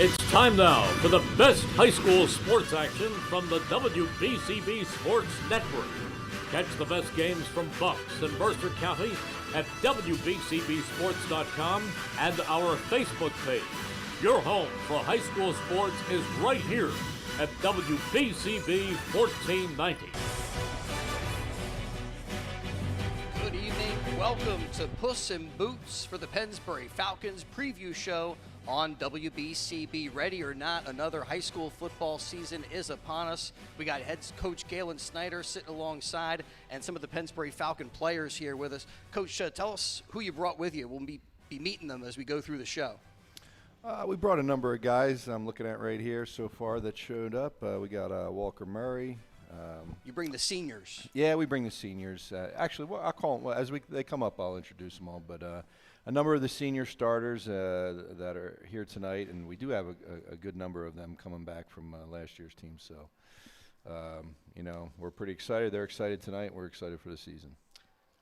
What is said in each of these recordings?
It's time now for the best high school sports action from the WBCB Sports Network. Catch the best games from Bucks and Mercer County at WBCBSports.com and our Facebook page. Your home for high school sports is right here at WBCB 1490. Good evening. Welcome to Puss N Boots for the Pennsbury Falcons preview show on WBCB. Ready or not, another high school football season is upon us. We got head coach Galen Snyder sitting alongside and some of the Pennsbury Falcon players here with us. Coach, tell us who you brought with you. We'll be meeting them as we go through the show. We brought a number of guys I'm looking at right here so far that showed up. We got Walker Murray. You bring the seniors. Yeah, we bring the seniors. Actually, I'll call them, as they come up, I'll introduce them all. But a number of the senior starters that are here tonight, and we do have a good number of them coming back from last year's team. So, we're pretty excited. They're excited tonight. We're excited for the season.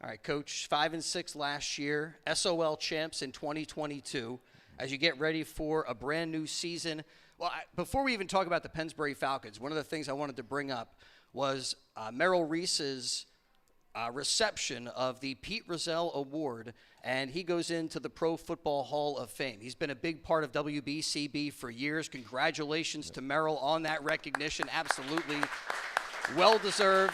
All right, Coach, 5-6 last year, SOL champs in 2022. As you get ready for a brand new season. Well, before we even talk about the Pennsbury Falcons, one of the things I wanted to bring up was Merrill Reese's reception of the Pete Rozelle Award, and he goes into the Pro Football Hall of Fame. He's been a big part of WBCB for years. Congratulations to Merrill on that recognition. Absolutely well-deserved.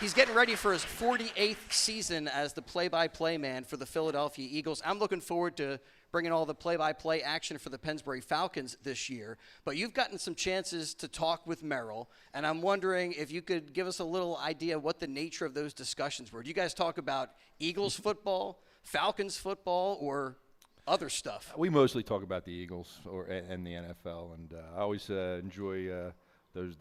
He's getting ready for his 48th season as the play-by-play man for the Philadelphia Eagles. I'm looking forward to bringing all the play-by-play action for the Pennsbury Falcons this year. But you've gotten some chances to talk with Merrill, and I'm wondering if you could give us a little idea what the nature of those discussions were. Do you guys talk about Eagles football, Falcons football, or other stuff? We mostly talk about the Eagles and the NFL, and I always enjoy those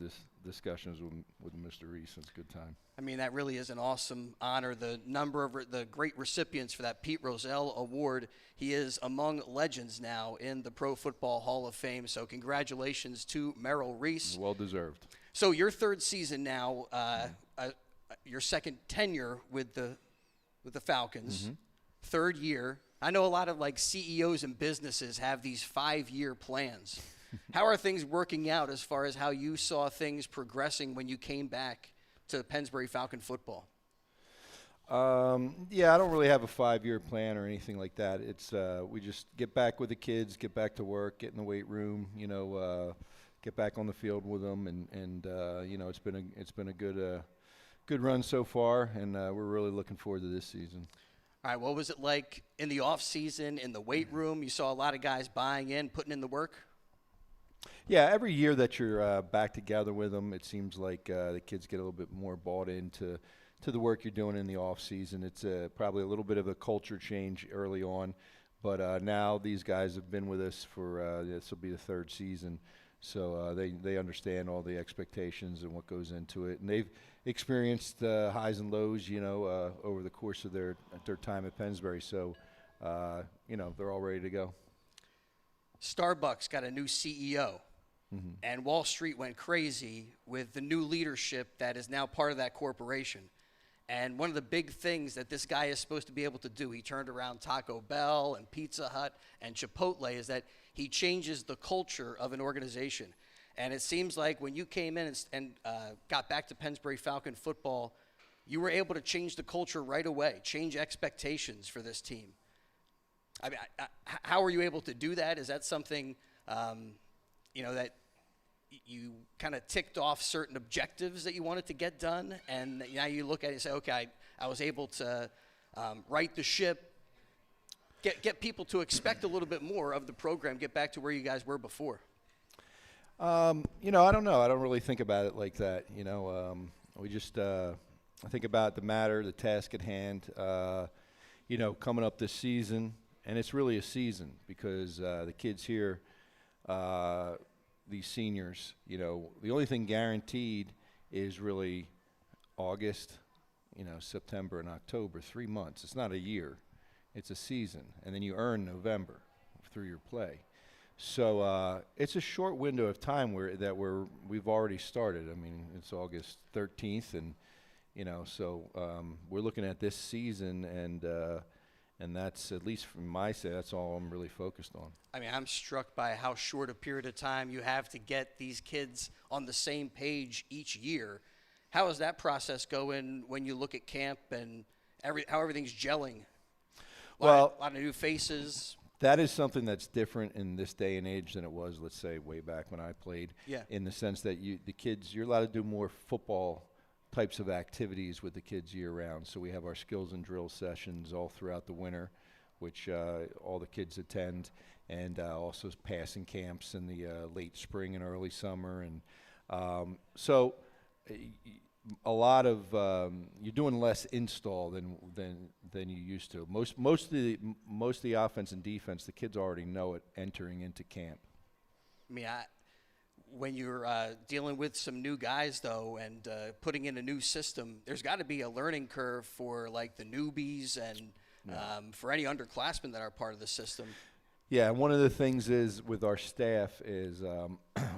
discussions with Mr. Reese. It's a good time. I mean, that really is an awesome honor. The number of the great recipients for that Pete Rozelle Award, he is among legends now in the Pro Football Hall of Fame. So congratulations to Merrill Reese. Well deserved. So your third season now, your second tenure with the Falcons, third year. I know a lot of CEOs and businesses have these 5-year plans. How are things working out as far as how you saw things progressing when you came back to Pennsbury Falcon football? Yeah, I don't really have a 5-year plan or anything like that. It's we just get back with the kids, get back to work, get in the weight room, get back on the field with them, and it's been a good run so far, and we're really looking forward to this season. All right, what was it like in the off season, in the weight room? You saw a lot of guys buying in, putting in the work. Yeah, every year that you're back together with them, it seems like the kids get a little bit more bought into the work you're doing in the off season. It's probably a little bit of a culture change early on, but now these guys have been with us for this will be the third season, so they understand all the expectations and what goes into it, and they've experienced highs and lows, over the course of their time at Pennsbury. So, they're all ready to go. Starbucks got a new CEO. And Wall Street went crazy with the new leadership that is now part of that corporation. And one of the big things that this guy is supposed to be able to do, he turned around Taco Bell and Pizza Hut and Chipotle, is that he changes the culture of an organization. And it seems like when you came in and got back to Pennsbury Falcon football, you were able to change the culture right away, change expectations for this team. I mean, how are you able to do that? Is that something, that you kind of ticked off certain objectives that you wanted to get done, and now you look at it and say, okay, I was able to right the ship, get people to expect a little bit more of the program, get back to where you guys were before? I don't know. I don't really think about it like that. We just I think about the task at hand, coming up this season. And it's really a season because the kids here, these seniors, the only thing guaranteed is really August, September and October, 3 months. It's not a year. It's a season. And then you earn November through your play. So it's a short window of time we've already started. I mean, it's August 13th, and so we're looking at this season, and And that's, at least from my side, that's all I'm really focused on. I mean, I'm struck by how short a period of time you have to get these kids on the same page each year. How is that process going when you look at camp and how everything's gelling? A lot of new faces. That is something that's different in this day and age than it was, let's say, way back when I played. Yeah. In the sense that the kids, you're allowed to do more football types of activities with the kids year-round. So we have our skills and drill sessions all throughout the winter, which all the kids attend, and also passing camps in the late spring and early summer. And so a lot of you're doing less install than you used to. Most of the offense and defense, the kids already know it entering into camp. I mean, when you're dealing with some new guys, though, and putting in a new system, there's got to be a learning curve for, like, the newbies and for any underclassmen that are part of the system. Yeah, and one of the things is with our staff is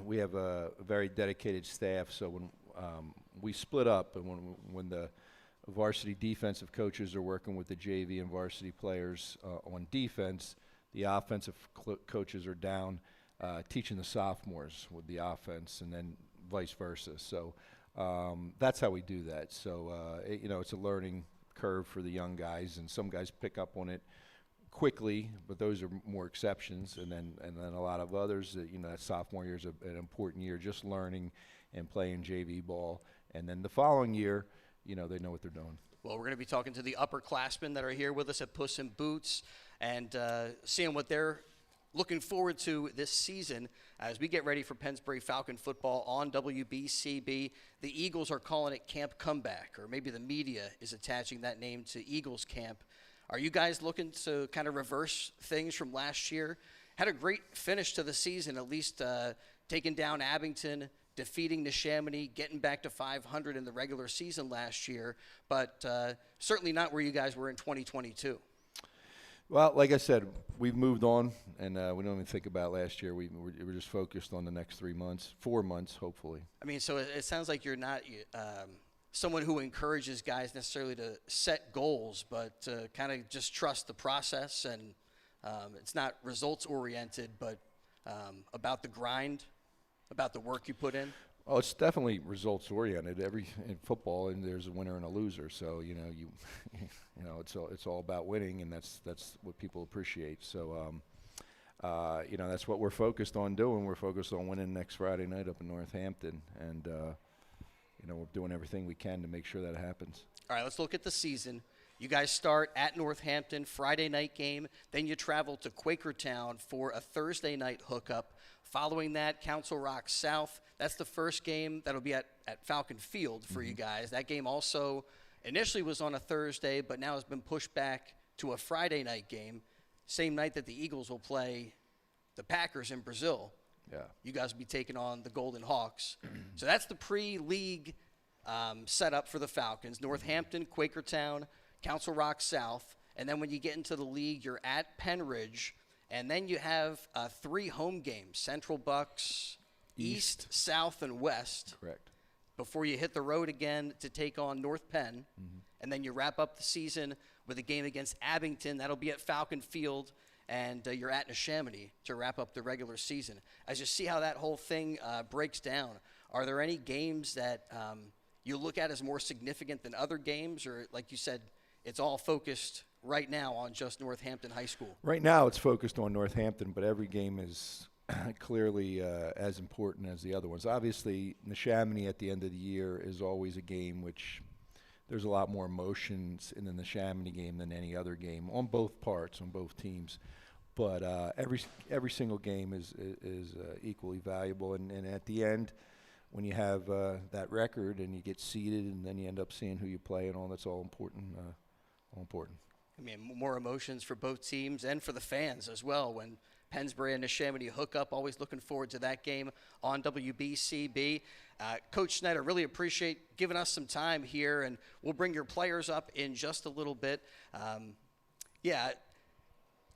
we have a very dedicated staff. So when we split up, and when the varsity defensive coaches are working with the JV and varsity players on defense, the offensive coaches are down teaching the sophomores with the offense, and then vice versa. So that's how we do that. So it's a learning curve for the young guys, and some guys pick up on it quickly, but those are more exceptions. And then a lot of others, that sophomore year is an important year, just learning and playing JV ball. And then the following year, they know what they're doing. Well, we're going to be talking to the upperclassmen that are here with us at Puss N Boots and seeing what they're looking forward to this season as we get ready for Pennsbury Falcon football on WBCB. The Eagles are calling it Camp Comeback, or maybe the media is attaching that name to Eagles Camp. Are you guys looking to kind of reverse things from last year? Had a great finish to the season, at least taking down Abington, defeating Neshaminy, getting back to 500 in the regular season last year, but certainly not where you guys were in 2022. Well, like I said, we've moved on, and we don't even think about last year. We're just focused on the next 4 months, hopefully. I mean, so it sounds like you're not someone who encourages guys necessarily to set goals, but to kind of just trust the process, and it's not results-oriented, but about the grind, about the work you put in. Oh, it's definitely results-oriented. In football, and there's a winner and a loser. So it's all about winning, and that's what people appreciate. So that's what we're focused on doing. We're focused on winning next Friday night up in Northampton, and we're doing everything we can to make sure that happens. All right, let's look at the season. You guys start at Northampton, Friday night game. Then you travel to Quakertown for a Thursday night hookup. Following that, Council Rock South. That's the first game that'll be at Falcon Field for you guys. That game also initially was on a Thursday, but now has been pushed back to a Friday night game, same night that the Eagles will play the Packers in Brazil. Yeah. You guys will be taking on the Golden Hawks. So that's the pre-league setup for the Falcons. Northampton, Quakertown, Council Rock South. And then when you get into the league, you're at Penridge. And then you have 3 home games, Central Bucks, East, South, and West. Correct. Before you hit the road again to take on North Penn. And then you wrap up the season with a game against Abington. That'll be at Falcon Field. And you're at Neshaminy to wrap up the regular season. As you see how that whole thing breaks down, are there any games that you look at as more significant than other games? Or, like you said, it's all focused right now on just Northampton High School? Right now it's focused on Northampton, but every game is clearly as important as the other ones. Obviously, Neshaminy at the end of the year is always a game which there's a lot more emotions in the Neshaminy game than any other game on both parts, on both teams. But every single game is equally valuable, and at the end, when you have that record and you get seeded, and then you end up seeing who you play and all, that's all important. All important. I mean, more emotions for both teams and for the fans as well when Pennsbury and Neshaminy hook up. Always looking forward to that game on WBCB. Coach Snyder, really appreciate giving us some time here, and we'll bring your players up in just a little bit.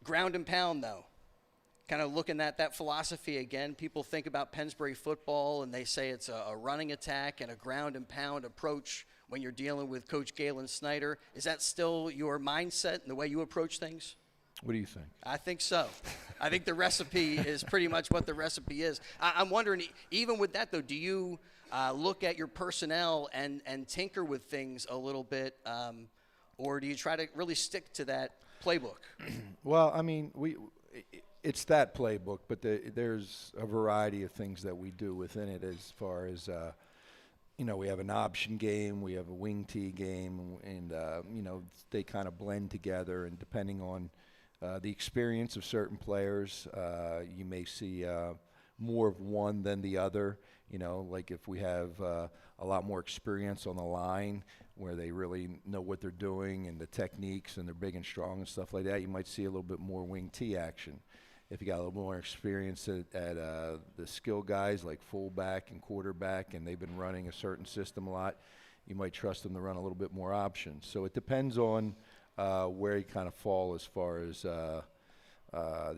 Ground and pound, though. Kind of looking at that philosophy again. People think about Pennsbury football, and they say it's a running attack and a ground and pound approach when you're dealing with Coach Galen Snyder. Is that still your mindset and the way you approach things? What do you think? I think so. I think the recipe is pretty much what the recipe is. I'm wondering, even with that, though, do you look at your personnel and tinker with things a little bit, or do you try to really stick to that playbook? Well, I mean, it's that playbook, but there's a variety of things that we do within it as far as we have an option game, we have a wing tee game, and they kind of blend together, and depending on the experience of certain players, you may see more of one than the other. Like if we have a lot more experience on the line where they really know what they're doing and the techniques and they're big and strong and stuff like that, you might see a little bit more wing tee action. If you got a little more experience at the skill guys like fullback and quarterback and they've been running a certain system a lot, you might trust them to run a little bit more options. So it depends on where you kind of fall as far as the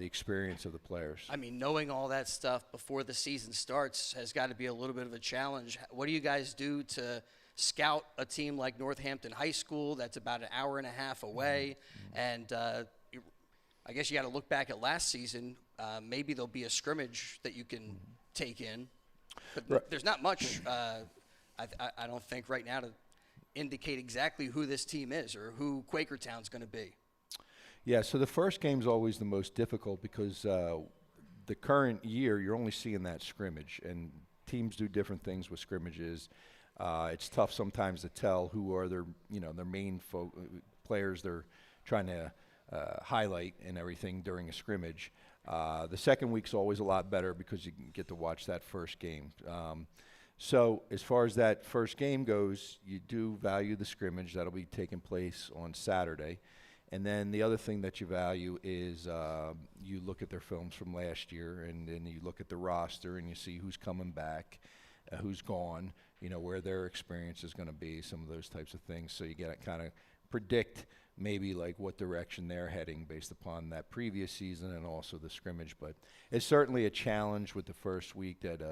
experience of the players. I mean, knowing all that stuff before the season starts has got to be a little bit of a challenge. What do you guys do to scout a team like Northampton High School that's about an hour and a half away? And I guess you got to look back at last season. Maybe there'll be a scrimmage that you can take in. But there's not much, I don't think, right now to indicate exactly who this team is or who Quakertown's going to be. Yeah, so the first game's always the most difficult because the current year you're only seeing that scrimmage, and teams do different things with scrimmages. It's tough sometimes to tell who are their main players they're trying to highlight and everything during a scrimmage. The second week's always a lot better because you can get to watch that first game. So as far as that first game goes, you do value the scrimmage. That'll be taking place on Saturday. And then the other thing that you value is you look at their films from last year, and then you look at the roster and you see who's coming back, who's gone, where their experience is going to be, some of those types of things. So you get to kind of predict maybe like what direction they're heading based upon that previous season and also the scrimmage. But it's certainly a challenge with the first week that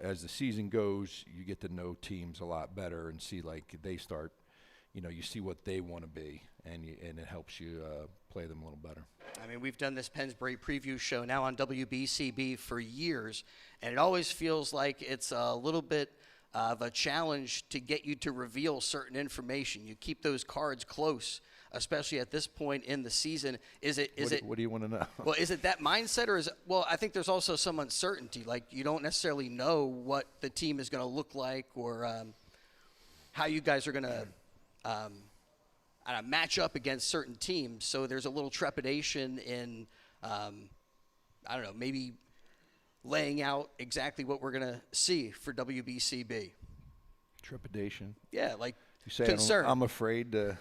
as the season goes, you get to know teams a lot better and see like they start, you see what they want to be, and it helps you play them a little better. I mean, we've done this Pennsbury preview show now on WBCB for years, and it always feels like it's a little bit of a challenge to get you to reveal certain information. You keep those cards close, especially at this point in the season. What do you want to know? Well, is it that mindset, or is it, well, I think there's also some uncertainty. Like you don't necessarily know what the team is going to look like or how you guys are going to match up against certain teams. So there's a little trepidation in, maybe laying out exactly what we're going to see for WBCB. Trepidation? Yeah, like you say concern. I'm afraid to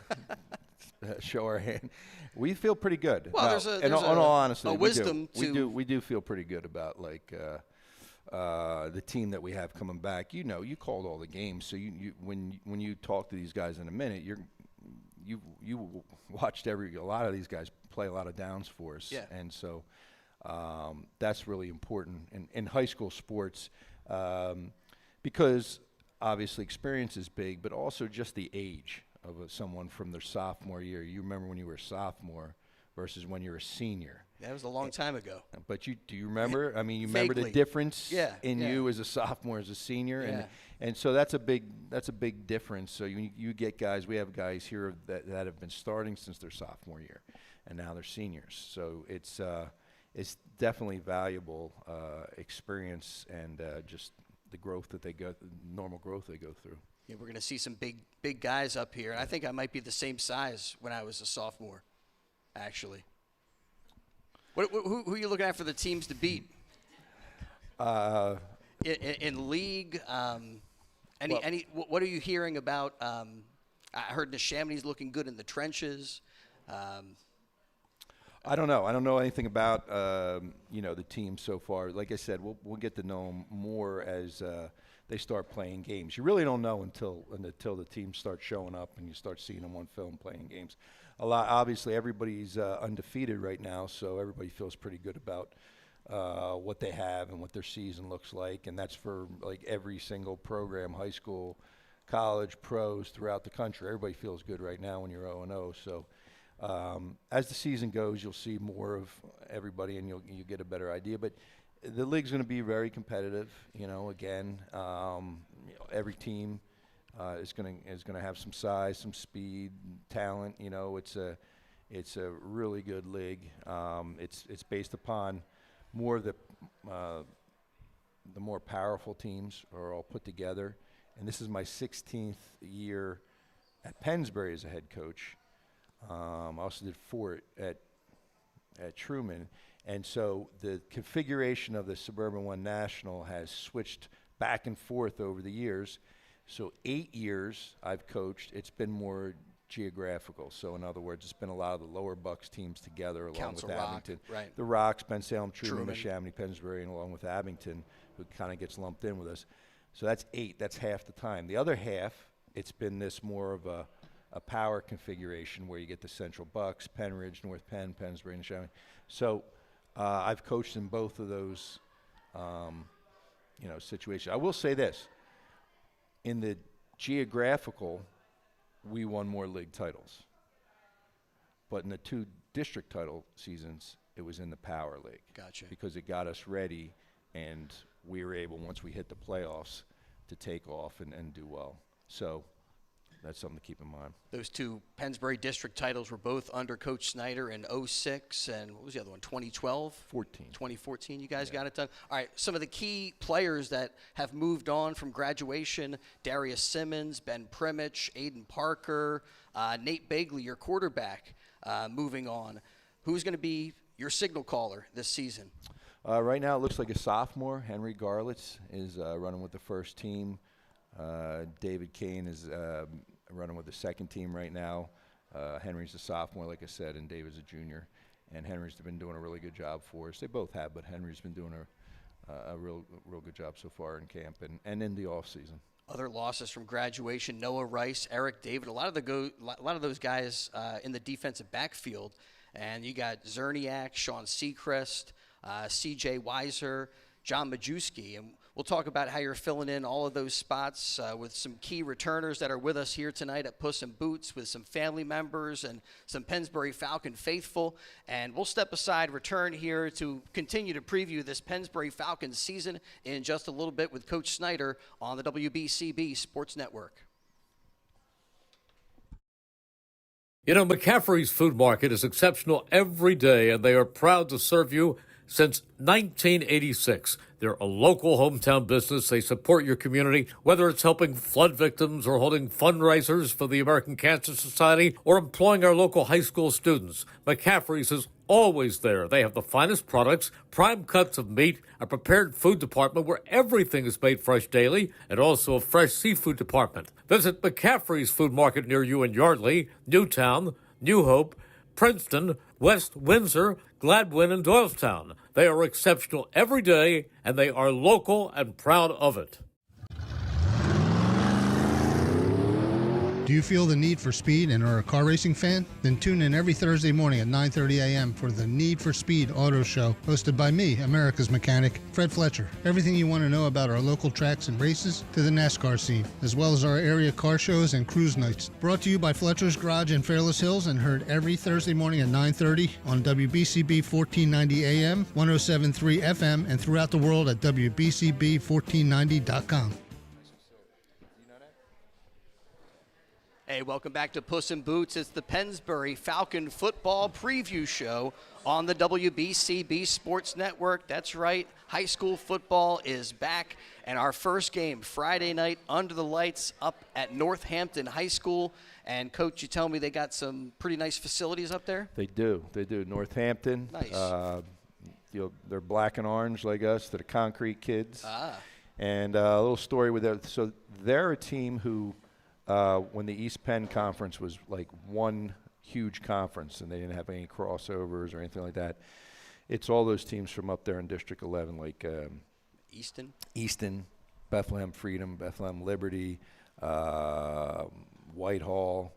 show our hand. We feel pretty good. Well, in all honesty, wisdom we do feel pretty good about like the team that we have coming back. You called all the games, so when you talk to these guys in a minute, you watched a lot of these guys play a lot of downs for us, and so that's really important in high school sports because obviously experience is big, but also just the age of someone from their sophomore year. You remember when you were a sophomore versus when you're a senior. That was a long time ago. But do you remember? I mean, you Vaguely. remember the difference in you as a sophomore, as a senior, and so that's a big difference. So you get guys. We have guys here that have been starting since their sophomore year, and now they're seniors. So it's definitely valuable experience and just the growth that normal growth they go through. Yeah, we're going to see some big guys up here, and I think I might be the same size when I was a sophomore, actually. Who are you looking at for the teams to beat? In league, what are you hearing about? I heard Neshamony's looking good in the trenches. I don't know. I don't know anything about the team so far. Like I said, we'll get to know them more as they start playing games. You really don't know until the teams start showing up and you start seeing them on film playing games. Obviously, everybody's undefeated right now, so everybody feels pretty good about what they have and what their season looks like, and that's for like every single program, high school, college, pros throughout the country. Everybody feels good right now when you're 0-0. So as the season goes, you'll see more of everybody, and you get a better idea. But the league's going to be very competitive. Again, every team is going to have some size, some speed, talent. It's a really good league. It's based upon more of the more powerful teams are all put together. And this is my 16th year at Pennsbury as a head coach. I also did 4 at Truman. And so the configuration of the Suburban One National has switched back and forth over the years. So 8 years I've coached. It's been more geographical. So in other words, it's been a lot of the lower Bucks teams together along Council with Rock, Abington. right. The Rocks, Penn Salem, Truman, Neshaminy, Pennsbury, and along with Abington, who kind of gets lumped in with us. So that's 8. That's half the time. The other half, it's been this more of a power configuration where you get the Central Bucks, Penridge, North Penn, Pennsbury, and Neshaminy. So I've coached in both of those, situations. I will say this. In the geographical, we won more league titles. But in the 2 district title seasons, it was in the Power League. Gotcha. Because it got us ready, and we were able, once we hit the playoffs, to take off and do well. So that's something to keep in mind. Those 2 Pennsbury district titles were both under Coach Snyder in 06 and what was the other one, 2012? 2014, you guys got it done. All right, some of the key players that have moved on from graduation: Darius Simmons, Ben Primich, Aiden Parker, Nate Bagley, your quarterback, moving on. Who's going to be your signal caller this season? Right now it looks like a sophomore. Henry Garlitz is running with the first team. David Kane is running with the second team right now. Henry's a sophomore, like I said, and David's a junior. And Henry's been doing a really good job for us. They both have, but Henry's been doing a real good job so far in camp and in the off season. Other losses from graduation: Noah Rice, Eric David, a lot of those guys in the defensive backfield. And you got Zerniak, Sean Seacrest, C.J. Weiser, John Majewski. And we'll talk about how you're filling in all of those spots with some key returners that are with us here tonight at Puss N Boots, with some family members and some Pennsbury Falcon faithful. And we'll step aside, return here to continue to preview this Pennsbury Falcons season in just a little bit with Coach Snyder on the WBCB Sports Network. McCaffrey's Food Market is exceptional every day, and they are proud to serve you since 1986. They're a local hometown business. They support your community, whether it's helping flood victims or holding fundraisers for the American Cancer Society or employing our local high school students. McCaffrey's is always there. They have the finest products, prime cuts of meat, a prepared food department where everything is made fresh daily, and also a fresh seafood department. Visit McCaffrey's Food Market near you in Yardley, Newtown, New Hope, Princeton, West Windsor, Gladwin, and Doylestown. They are exceptional every day, and they are local and proud of it. Do you feel the need for speed and are a car racing fan? Then tune in every Thursday morning at 9:30 a.m. for the Need for Speed Auto Show, hosted by me, America's mechanic, Fred Fletcher. Everything you want to know about our local tracks and races to the NASCAR scene, as well as our area car shows and cruise nights. Brought to you by Fletcher's Garage in Fairless Hills and heard every Thursday morning at 9:30 on WBCB 1490 AM, 107.3 FM, and throughout the world at WBCB1490.com. Hey, welcome back to Puss N Boots. It's the Pennsbury Falcon football preview show on the WBCB Sports Network. That's right, high school football is back, and our first game Friday night under the lights up at Northampton High School. And Coach, you tell me they got some pretty nice facilities up there? They do. Northampton. Nice. They're black and orange like us. They're the concrete kids. And a little story with that. So they're a team who, when the East Penn Conference was like one huge conference and they didn't have any crossovers or anything like that, it's all those teams from up there in District 11, like Easton, Bethlehem Freedom, Bethlehem Liberty, Whitehall,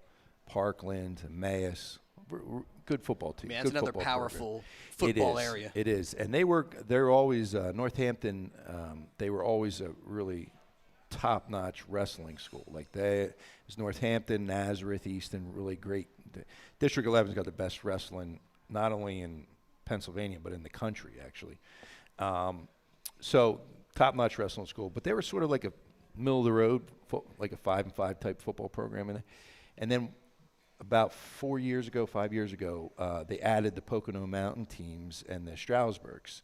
Parkland, Emmaus. Good football team. Man, that's another powerful football area. It is. And they're always, Northampton, they were always a really top-notch wrestling school. Like it's Northampton, Nazareth, Easton, really great. District 11's got the best wrestling, not only in Pennsylvania but in the country, actually. So top-notch wrestling school, but they were sort of like a middle-of-the-road, like a 5-and-5 type football program in there. And then about 5 years ago, they added the Pocono Mountain teams and the Stroudsburgs.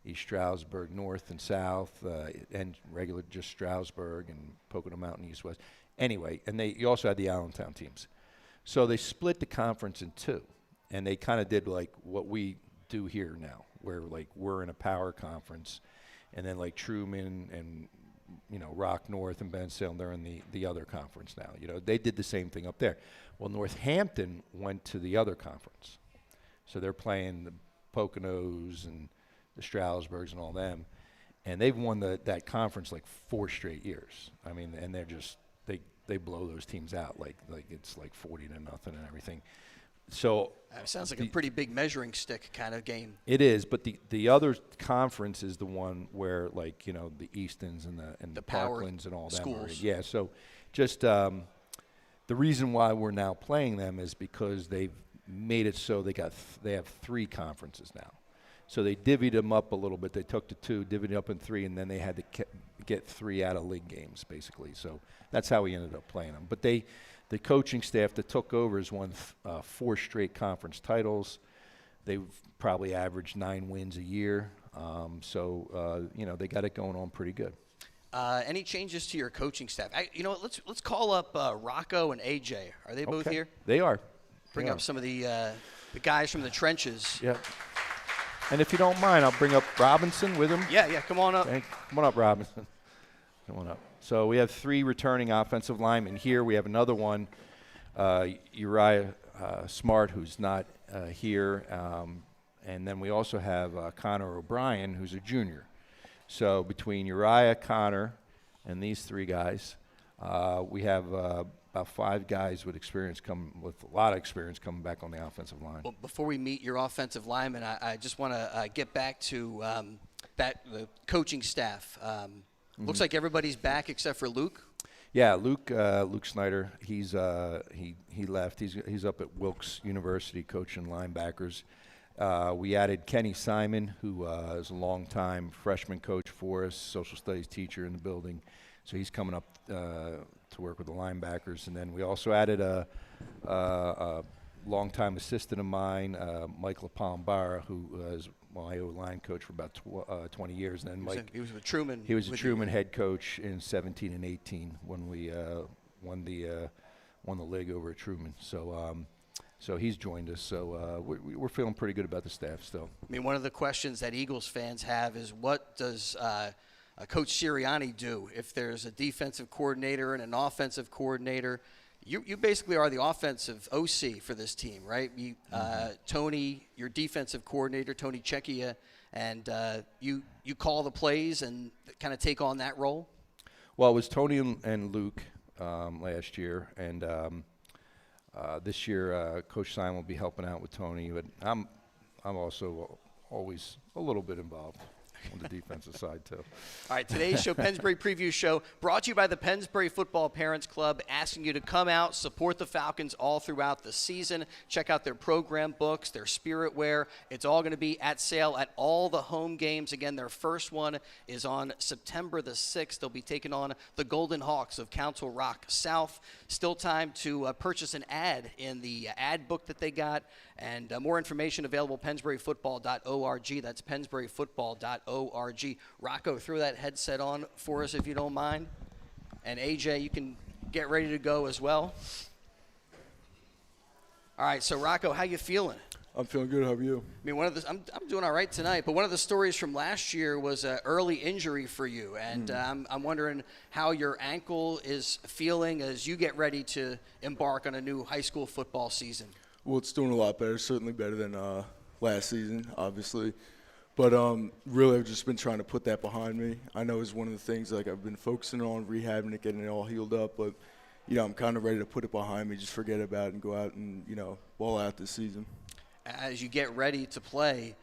East Stroudsburg, North and South, and regular just Stroudsburg and Pocono Mountain, East West. Anyway, and you also had the Allentown teams. So they split the conference in two, and they kind of did like what we do here now, where like we're in a power conference, and then like Truman and Rock North and Ben Salem, they're in the other conference now. They did the same thing up there. Well, Northampton went to the other conference, so they're playing the Poconos and the Stroudsburgs and all them, and they've won that conference like 4 straight years. I mean, and they're just they blow those teams out like it's like 40-0 and everything. So it sounds like a pretty big measuring stick kind of game. It is, but the other conference is the one where like the Eastons and the Parklands and all that. Schools. Yeah. So just the reason why we're now playing them is because they've made it so they have 3 conferences now. So they divvied them up a little bit. They took the 2, divvied it up in 3, and then they had to get 3 out of league games, basically. So that's how we ended up playing them. But the coaching staff that took over has won 4 straight conference titles. They've probably averaged 9 wins a year. So they got it going on pretty good. Any changes to your coaching staff? Let's call up Rocco and AJ. Are they both here? They are. Bring up some of the guys from the trenches. Yeah. And if you don't mind, I'll bring up Robinson with him. Yeah, come on up. Come on up, Robinson. Come on up. So we have 3 returning offensive linemen here. We have another one, Uriah Smart, who's not here. And then we also have Connor O'Brien, who's a junior. So between Uriah, Connor, and these 3 guys, we have about 5 guys with a lot of experience coming back on the offensive line. Well, before we meet your offensive lineman, I just want to get back to the coaching staff. Looks like everybody's back except for Luke. Yeah, Luke Snyder. He left. He's up at Wilkes University coaching linebackers. We added Kenny Simon, who is a longtime freshman coach for us, social studies teacher in the building. So he's coming up to work with the linebackers. And then we also added a longtime assistant of mine, Mike LaPalmbara, who was my O-line coach for about 20 years. And then Mike, he was with Truman. He was a Truman head coach in 17 and 18 when we won the league over at Truman. So he's joined us. So we're feeling pretty good about the staff still. I mean, one of the questions that Eagles fans have is what does Coach Sirianni do if there's a defensive coordinator and an offensive coordinator? You basically are the offensive OC for this team, right? Tony, your defensive coordinator, Tony Cecchia, and you call the plays and kind of take on that role? Well, it was Tony and Luke last year, and this year Coach Simon will be helping out with Tony, but I'm also always a little bit involved on the defensive side, too. All right, today's show, Pennsbury Preview Show, brought to you by the Pennsbury Football Parents Club, asking you to come out, support the Falcons all throughout the season. Check out their program books, their spirit wear. It's all going to be at sale at all the home games. Again, their first one is on September the 6th. They'll be taking on the Golden Hawks of Council Rock South. Still time to purchase an ad in the ad book that they got. And more information available, PensburyFootball.org. That's PensburyFootball.org. Rocco, throw that headset on for us if you don't mind. And AJ, you can get ready to go as well. All right, so Rocco, how you feeling? I'm feeling good. How are you? I mean, I'm doing all right tonight. But one of the stories from last year was an early injury for you, and I'm wondering how your ankle is feeling as you get ready to embark on a new high school football season. Well, it's doing a lot better. Certainly better than last season, obviously. But really, I've just been trying to put that behind me. I know it's one of the things like I've been focusing on, rehabbing it, getting it all healed up. But I'm kind of ready to put it behind me, just forget about it, and go out and ball out this season. As you get ready to play,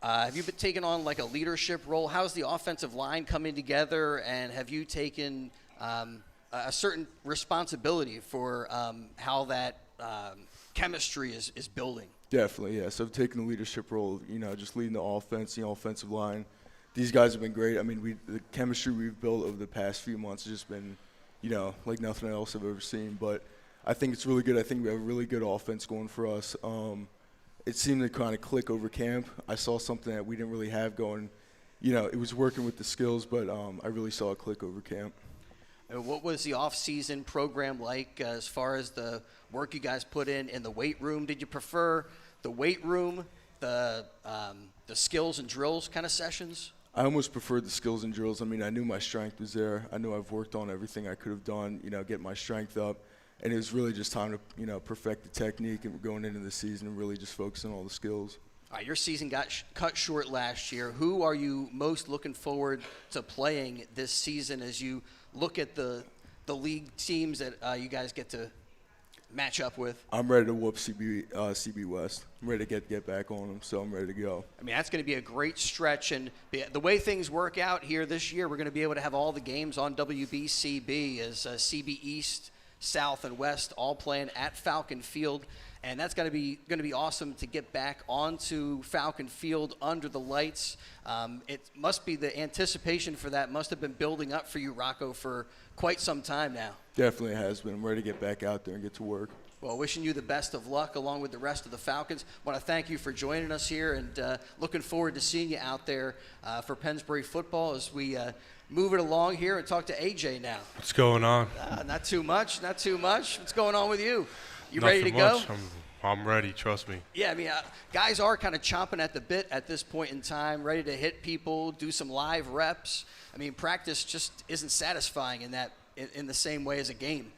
have you been taking on like a leadership role? How's the offensive line coming together, and have you taken a certain responsibility for how that chemistry is building. Definitely, yeah. So I've taken the leadership role, just leading the offense, the offensive line. These guys have been great. I mean, the chemistry we've built over the past few months has just been, like nothing else I've ever seen. But I think it's really good. I think we have a really good offense going for us. It seemed to kind of click over camp. I saw something that we didn't really have going. It was working with the skills, but I really saw a click over camp. What was the off-season program like as far as the work you guys put in the weight room? Did you prefer the weight room, the skills and drills kind of sessions? I almost preferred the skills and drills. I mean, I knew my strength was there. I knew I've worked on everything I could have done, get my strength up. And it was really just time to, perfect the technique, and we're going into the season and really just focus on all the skills. All right, your season got cut short last year. Who are you most looking forward to playing this season as you look at the league teams that you guys get to match up with? I'm ready to whoop CB West. I'm ready to get back on them, so I'm ready to go. I mean, that's going to be a great stretch. And the way things work out here this year, we're going to be able to have all the games on WBCB as CB East, South, and West all playing at Falcon Field. And that's going to be awesome to get back onto Falcon Field under the lights. It must be the anticipation for that must have been building up for you, Rocco, for quite some time now. Definitely has been. I'm ready to get back out there and get to work. Well, wishing you the best of luck along with the rest of the Falcons. I want to thank you for joining us here, and looking forward to seeing you out there for Pennsbury football as we move it along here and talk to AJ now. What's going on? Not too much. What's going on with you? You Not ready to go? much. I'm ready, trust me. Yeah, I mean, guys are kind of chomping at the bit at this point in time, ready to hit people, do some live reps. I mean, practice just isn't satisfying in the same way as a game.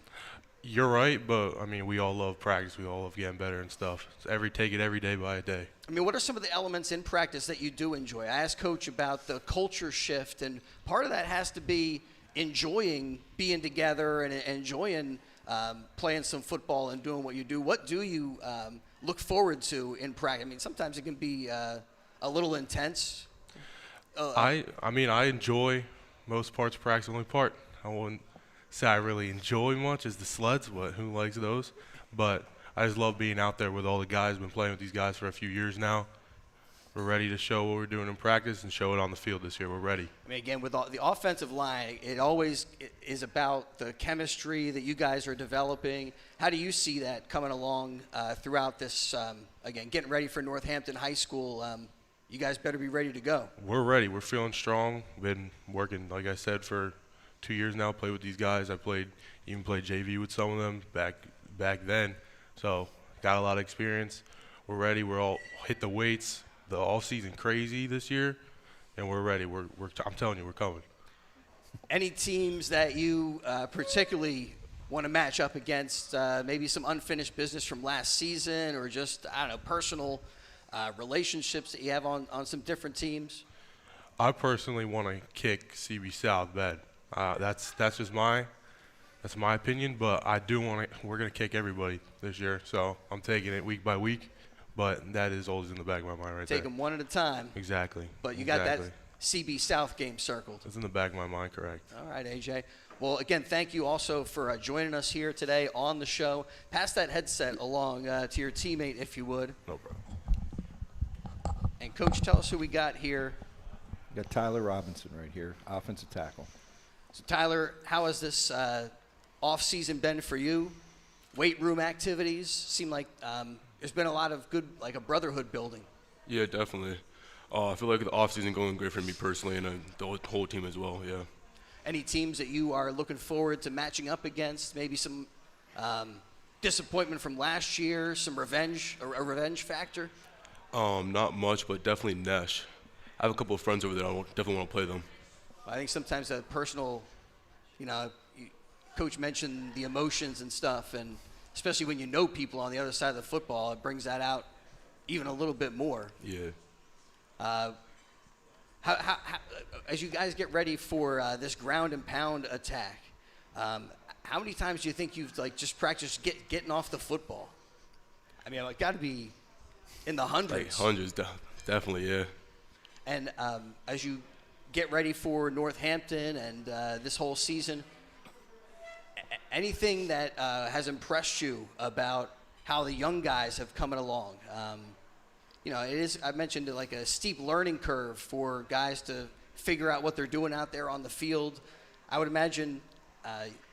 You're right, but, I mean, we all love practice. We all love getting better and stuff. Take it every day by a day. I mean, what are some of the elements in practice that you do enjoy? I asked Coach about the culture shift, and part of that has to be enjoying being together and enjoying playing some football and doing what you do. What do you look forward to in practice? I mean, sometimes it can be a little intense. I enjoy most parts of practice. The only part I wouldn't say I really enjoy much is the sleds, but who likes those? But I just love being out there with all the guys. I've been playing with these guys for a few years now. We're ready to show what we're doing in practice and show it on the field this year. We're ready. I mean, again, with the offensive line, it always is about the chemistry that you guys are developing. How do you see that coming along throughout this, again, getting ready for Northampton High School? You guys better be ready to go. We're ready. We're feeling strong. Been working, like I said, for 2 years now. Played with these guys. I even played JV with some of them back then. So got a lot of experience. We're ready. We're all hit the weights. The all-season crazy this year, and we're ready. I'm telling you, we're coming. Any teams that you particularly want to match up against, maybe some unfinished business from last season or just, I don't know, personal relationships that you have on some different teams? I personally want to kick CB South bad. That's just my opinion, but I do want to. We're going to kick everybody this year, so I'm taking it week by week. But that is always in the back of my mind there. Take them one at a time. Exactly. But you got that CB South game circled. It's in the back of my mind, correct. All right, AJ. Well, again, thank you also for joining us here today on the show. Pass that headset along to your teammate, if you would. No problem. And, Coach, tell us who we got here. We got Tyler Robinson right here, offensive tackle. So, Tyler, how has this off-season been for you? Weight room activities seem like there's been a lot of good, like a brotherhood building. Yeah, definitely. I feel like the offseason going great for me personally and the whole team as well, yeah. Any teams that you are looking forward to matching up against, maybe some disappointment from last year, some revenge, a revenge factor? Not much, but definitely Nesh. I have a couple of friends over there. I definitely want to play them. I think sometimes a personal, Coach mentioned the emotions and stuff, and especially when you know people on the other side of the football, it brings that out even a little bit more. Yeah. How, as you guys get ready for this ground and pound attack, how many times do you think you've just practiced getting off the football? I mean, it got to be in the hundreds. Like hundreds, definitely, yeah. And as you get ready for Northampton and this whole season, anything that has impressed you about how the young guys have come along? You know, it is, I mentioned like a steep learning curve for guys to figure out what they're doing out there on the field. I would imagine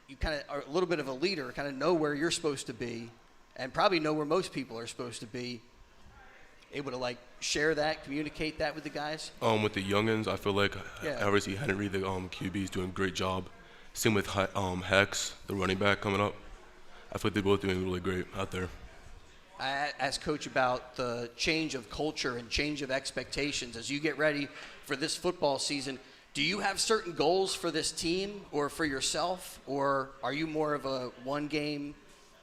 you kind of are a little bit of a leader, kind of know where you're supposed to be, and probably know where most people are supposed to be. Able to like share that, communicate that with the guys. With the youngins, I feel like Yeah. obviously Henry, the QB, is doing a great job. Same with Hex, the running back coming up. I feel like they're both doing really great out there. I asked Coach about the change of culture and change of expectations as you get ready for this football season. Do you have certain goals for this team or for yourself, or are you more of a one game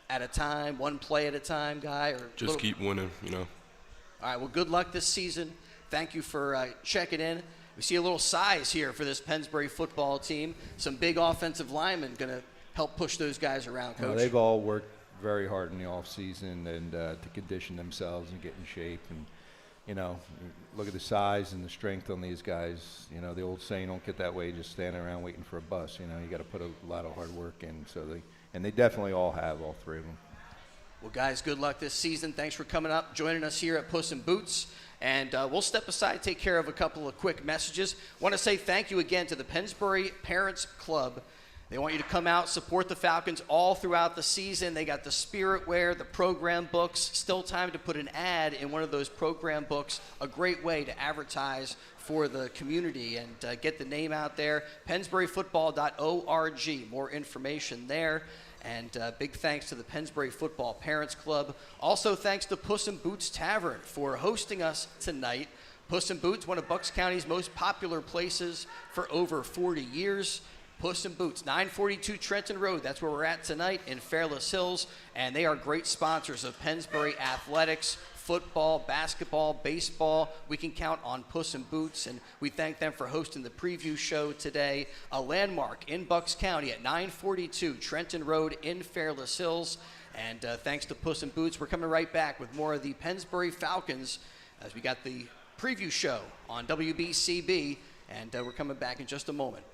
at a time, one play at a time guy? Or Just keep winning, you know. All right, well, good luck this season. Thank you for checking in. We see a little size here for this Pennsbury football team. Some big offensive linemen going to help push those guys around, Coach. Well, they've all worked very hard in the off season and to condition themselves and get in shape. And you know, look at the size and the strength on these guys. You know, the old saying, "Don't get that way just standing around waiting for a bus." You know, you got to put a lot of hard work in. So they definitely all have, all three of them. Well, guys, good luck this season. Thanks for coming up, joining us here at Puss N Boots. And we'll step aside, take care of a couple of quick messages. Want to say thank you again to the Pennsbury Parents Club. They want you to come out, support the Falcons all throughout the season. They got the spirit wear, the program books. Still time to put an ad in one of those program books. A great way to advertise for the community and get the name out there. PensburyFootball.org. More information there. And big thanks to the Pennsbury Football Parents Club. Also thanks to Puss N Boots Tavern for hosting us tonight. Puss N Boots, one of Bucks County's most popular places for over 40 years. Puss N Boots, 942 Trenton Road. That's where we're at tonight in Fairless Hills. And they are great sponsors of Pennsbury athletics, football, basketball, baseball. We can count on Puss N Boots, and we thank them for hosting the preview show today. A landmark in Bucks County at 942 Trenton Road in Fairless Hills. And thanks to Puss N Boots, we're coming right back with more of the Pennsbury Falcons as we got the preview show on WBCB, and we're coming back in just a moment.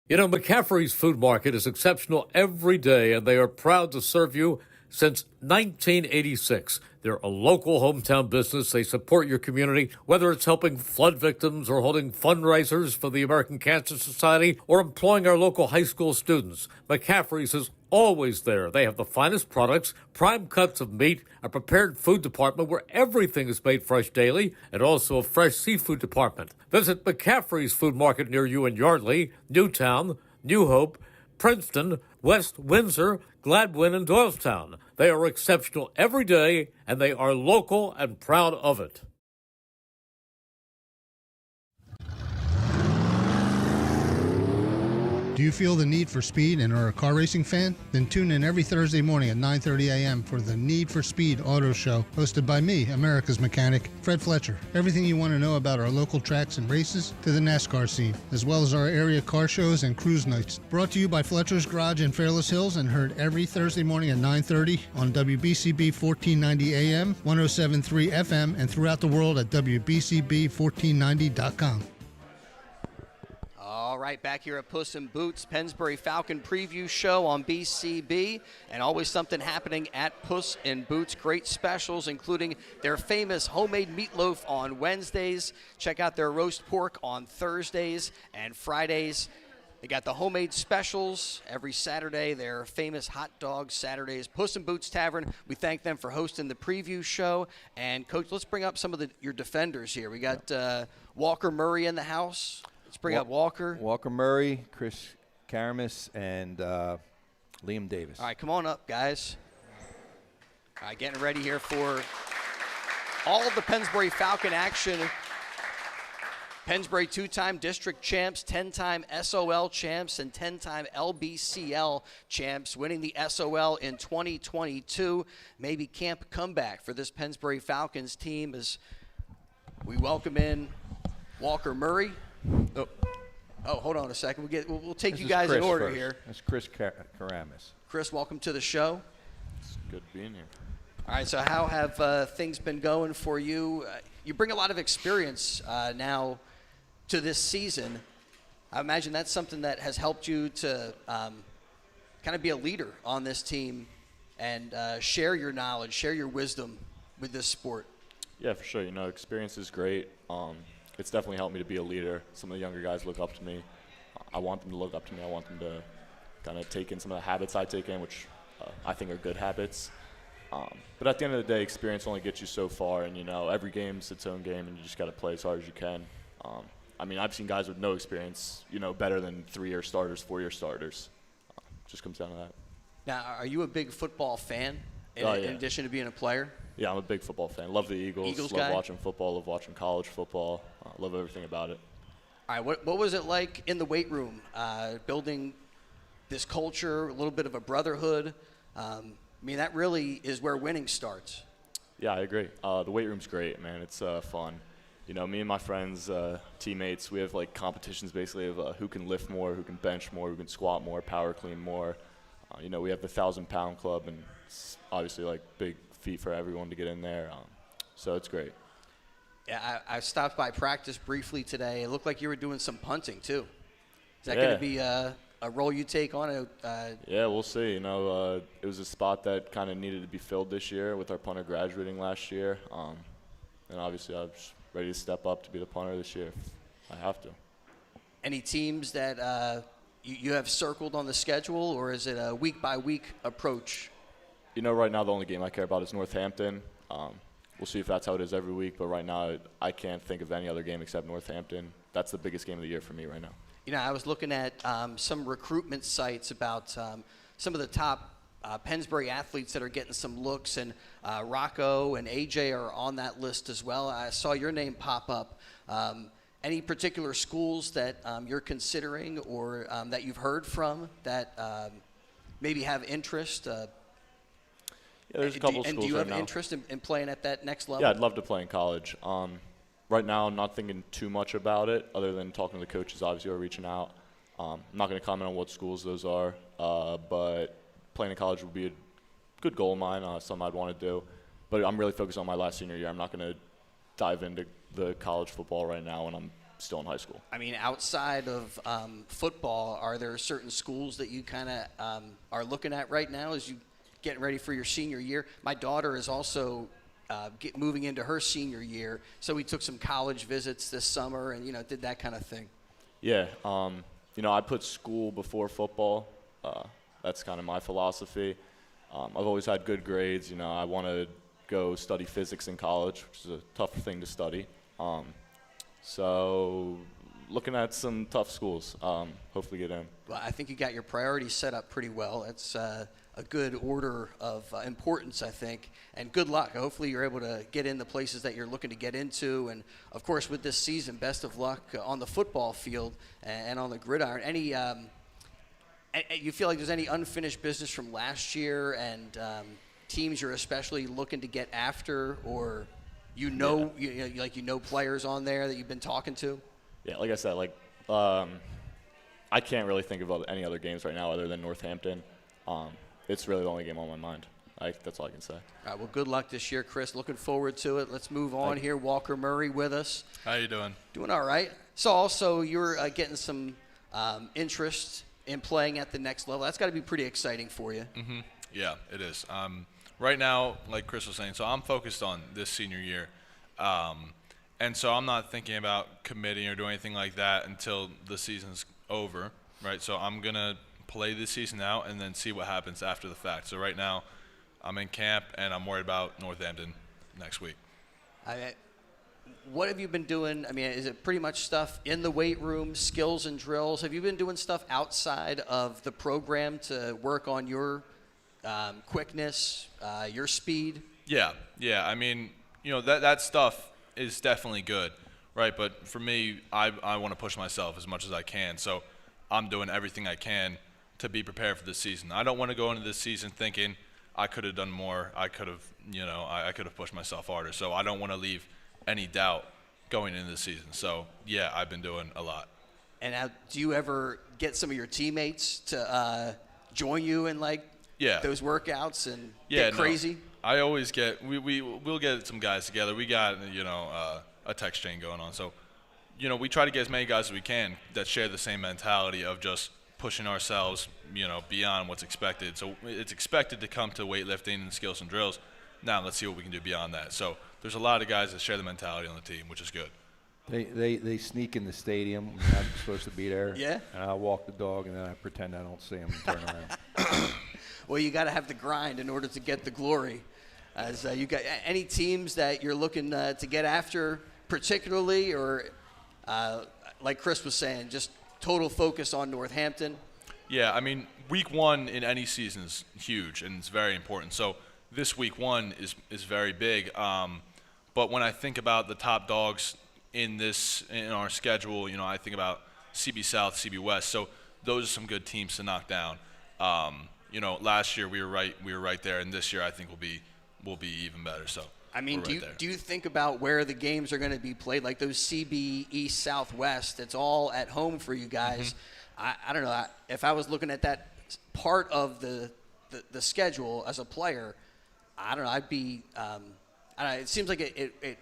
You know, McCaffrey's Food Market is exceptional every day, and they are proud to serve you since 1986. They're a local hometown business. They support your community, whether it's helping flood victims or holding fundraisers for the American Cancer Society or employing our local high school students. McCaffrey's is always there. They have the finest products, prime cuts of meat, a prepared food department where everything is made fresh daily, and also a fresh seafood department. Visit McCaffrey's Food Market near you in Yardley, Newtown, New Hope, Princeton, West Windsor, Gladwin, and Doylestown. They are exceptional every day, and they are local and proud of it. Do you feel the need for speed and are a car racing fan? Then tune in every Thursday morning at 9:30 a.m. for the Need for Speed Auto Show, hosted by me, America's mechanic, Fred Fletcher. Everything you want to know about our local tracks and races to the NASCAR scene, as well as our area car shows and cruise nights. Brought to you by Fletcher's Garage in Fairless Hills and heard every Thursday morning at 9:30 on WBCB 1490 AM, 107.3 FM, and throughout the world at WBCB1490.com. All right, back here at Puss N Boots, Pennsbury Falcon preview show on BCB, and always something happening at Puss N Boots. Great specials, including their famous homemade meatloaf on Wednesdays. Check out their roast pork on Thursdays and Fridays. They got the homemade specials every Saturday, their famous hot dog Saturdays. Puss N Boots Tavern, we thank them for hosting the preview show. And, Coach, let's bring up some of your defenders here. We got Walker Murray in the house. Let's bring up Walker. Walker Murray, Chris Karamis, and Liam Davis. All right, come on up, guys. All right, getting ready here for all of the Pennsbury Falcon action. Pennsbury two-time district champs, 10-time SOL champs, and 10-time LBCL champs, winning the SOL in 2022. Maybe camp comeback for this Pennsbury Falcons team as we welcome in Walker Murray. Oh, hold on a second. We'll take you guys in order here. That's Chris Karamis. Chris, welcome to the show. It's good being here. All right, so how have things been going for you? You bring a lot of experience now to this season. I imagine that's something that has helped you to kind of be a leader on this team and share your knowledge, share your wisdom with this sport. Yeah, for sure. Experience is great. It's definitely helped me to be a leader. Some of the younger guys look up to me. I want them to look up to me. I want them to kind of take in some of the habits I take in, which I think are good habits. But at the end of the day, experience only gets you so far, and every game's its own game, and you just got to play as hard as you can. I've seen guys with no experience, better than 3-year starters, 4-year starters. Just comes down to that. Now, are you a big football fan in addition to being a player? Yeah, I'm a big football fan. Love the Eagles. Love guy? watching football. Love watching college football. Love everything about it. All right, what was it like in the weight room, building this culture, a little bit of a brotherhood? That really is where winning starts. Yeah, I agree. The weight room's great, man. It's fun. Me and my friends, teammates, we have competitions basically of who can lift more, who can bench more, who can squat more, power clean more. We have the 1,000-pound club, and it's obviously big feat for everyone to get in there. So it's great. Yeah, I stopped by practice briefly today. It looked like you were doing some punting too. Is that going to be a role you take on? Yeah, we'll see. It was a spot that kind of needed to be filled this year with our punter graduating last year. And obviously I was ready to step up to be the punter this year if I have to. Any teams that you have circled on the schedule, or is it a week-by-week approach? Right now the only game I care about is Northampton. We'll see if that's how it is every week, but right now I can't think of any other game except Northampton. That's the biggest game of the year for me right now. I was looking at some recruitment sites about some of the top Pennsbury athletes that are getting some looks, and Rocco and AJ are on that list as well. I saw your name pop up. Any particular schools that you're considering or that you've heard from that maybe have interest? Yeah, there's a couple schools. And do you have right now. interest in playing at that next level? Yeah, I'd love to play in college. Right now, I'm not thinking too much about it, other than talking to the coaches, obviously, who are reaching out. I'm not going to comment on what schools those are, but playing in college would be a good goal of mine, something I'd want to do. But I'm really focused on my last senior year. I'm not going to dive into the college football right now when I'm still in high school. Outside of football, are there certain schools that you kind of are looking at right now as you getting ready for your senior year? My daughter is also moving into her senior year, so we took some college visits this summer and did that kind of thing. Yeah, I put school before football. That's kind of my philosophy. I've always had good grades. I want to go study physics in college, which is a tough thing to study. So looking at some tough schools, hopefully get in. Well, I think you got your priorities set up pretty well. It's a good order of importance, I think, and good luck. Hopefully you're able to get in the places that you're looking to get into, and of course with this season, best of luck on the football field and on the gridiron. Any you feel like there's any unfinished business from last year, and teams you're especially looking to get after, or players on there that you've been talking to? Yeah, like I said, I can't really think of any other games right now other than Northampton. It's really the only game on my mind. That's all I can say. All right, well, good luck this year, Chris. Looking forward to it. Let's move on here. Walker Murray with us. How you doing? Doing all right. So also you're getting some interest in playing at the next level. That's got to be pretty exciting for you. Mm-hmm. Yeah, it is. Right now, like Chris was saying, so I'm focused on this senior year. And so I'm not thinking about committing or doing anything like that until the season's over, right? So I'm going to play this season out and then see what happens after the fact. So right now I'm in camp and I'm worried about Northampton next week. What have you been doing? Is it pretty much stuff in the weight room, skills and drills? Have you been doing stuff outside of the program to work on your quickness, your speed? Yeah. That stuff is definitely good, right? But for me, I want to push myself as much as I can. So I'm doing everything I can to be prepared for this season. I don't want to go into this season thinking I could have done more. I could have, I could have pushed myself harder. So I don't want to leave any doubt going into the season. So yeah, I've been doing a lot. And do you ever get some of your teammates to join you in those workouts and get crazy? No. I always we'll get some guys together. We got a text chain going on. So we try to get as many guys as we can that share the same mentality of just pushing ourselves, beyond what's expected. So it's expected to come to weightlifting and skills and drills. Now let's see what we can do beyond that. So there's a lot of guys that share the mentality on the team, which is good. They sneak in the stadium when I'm supposed to be there. Yeah. And I walk the dog, and then I pretend I don't see him and turn around. Well, you got to have the grind in order to get the glory. As you got any teams that you're looking to get after particularly, or like Chris was saying, just total focus on Northampton? Yeah, I mean, week 1 in any season is huge, and it's very important. So this week 1 is very big. But when I think about the top dogs in our schedule, I think about CB South, CB West. So those are some good teams to knock down. Last year we were right there, and this year I think we'll be even better. So I mean, do you think about where the games are going to be played? Like those CB East, South, West, it's all at home for you guys. I don't know. If I was looking at that part of the schedule as a player, I don't know. I'd be it seems like it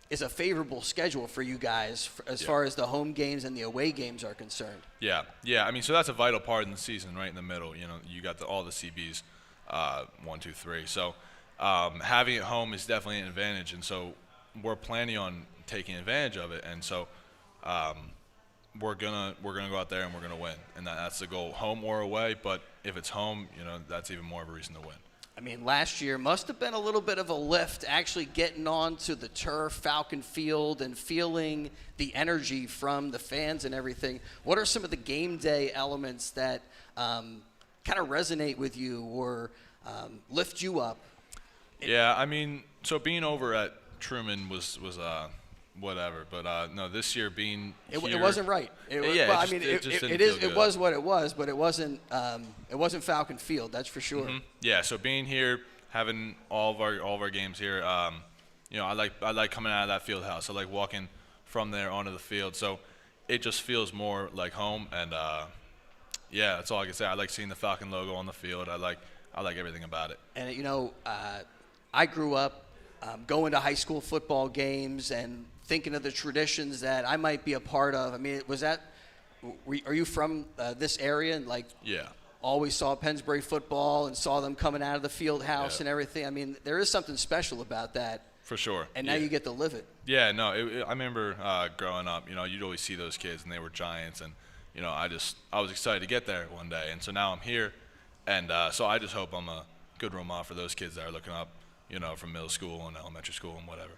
is a favorable schedule for you guys as far as the home games and the away games are concerned. Yeah. I mean, so that's a vital part in the season, right in the middle. You got all the CBs, 1, 2, 3. So having it home is definitely an advantage, and so we're planning on taking advantage of it. And so we're gonna go out there and we're gonna win, and that's the goal, home or away. But if it's home, that's even more of a reason to win. I mean, last year must have been a little bit of a lift actually getting onto the turf, Falcon Field, and feeling the energy from the fans and everything. What are some of the game day elements that kind of resonate with you or lift you up? Yeah, I mean, so being over at Truman was whatever, but no, this year being it here, wasn't right. It was what it was, but it wasn't Falcon Field, that's for sure. Yeah, so being here, having all of our games here, I like coming out of that field house. I like walking from there onto the field, so it just feels more like home. And yeah, that's all I can say. I like seeing the Falcon logo on the field. I like everything about it. And I grew up going to high school football games and thinking of the traditions that I might be a part of. I mean, are you from this area and Yeah. Always saw Pennsbury football and saw them coming out of the field house and everything? I mean, there is something special about that. For sure. And now you get to live it. Yeah, no, I remember growing up, you'd always see those kids and they were giants, and I was excited to get there one day, and so now I'm here, and so I just hope I'm a good role model for those kids that are looking up, from middle school and elementary school and whatever.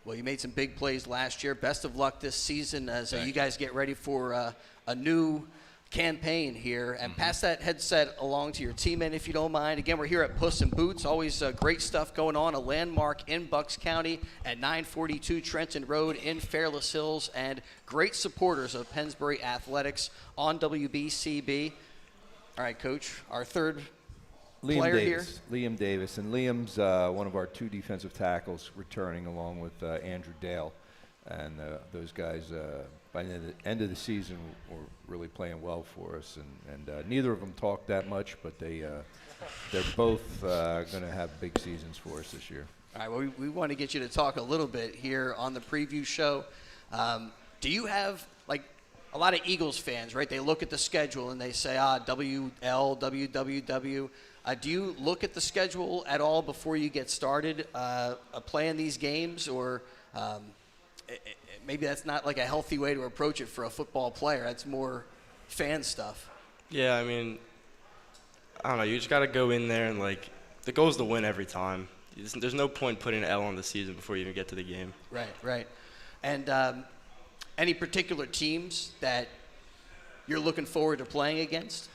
Well, you made some big plays last year. Best of luck this season as you guys get ready for a new campaign here. And pass that headset along to your teammate if you don't mind. Again, we're here at Puss N Boots. Always great stuff going on. A landmark in Bucks County at 942 Trenton Road in Fairless Hills. And great supporters of Pennsbury Athletics on WBCB. All right, Coach, our third player here. Liam Davis. And Liam's one of our 2 defensive tackles returning along with Andrew Dale. And those guys, by the end of the season, were really playing well for us. And neither of them talk that much, but they're both going to have big seasons for us this year. All right, well, we want to get you to talk a little bit here on the preview show. Do you have, a lot of Eagles fans, right? They look at the schedule and they say, WL, WWW. Do you look at the schedule at all before you get started playing these games? Or maybe that's not a healthy way to approach it for a football player. That's more fan stuff. Yeah, I mean, I don't know. You just got to go in there and, the goal is to win every time. There's no point putting an L on the season before you even get to the game. Right. And any particular teams that you're looking forward to playing against?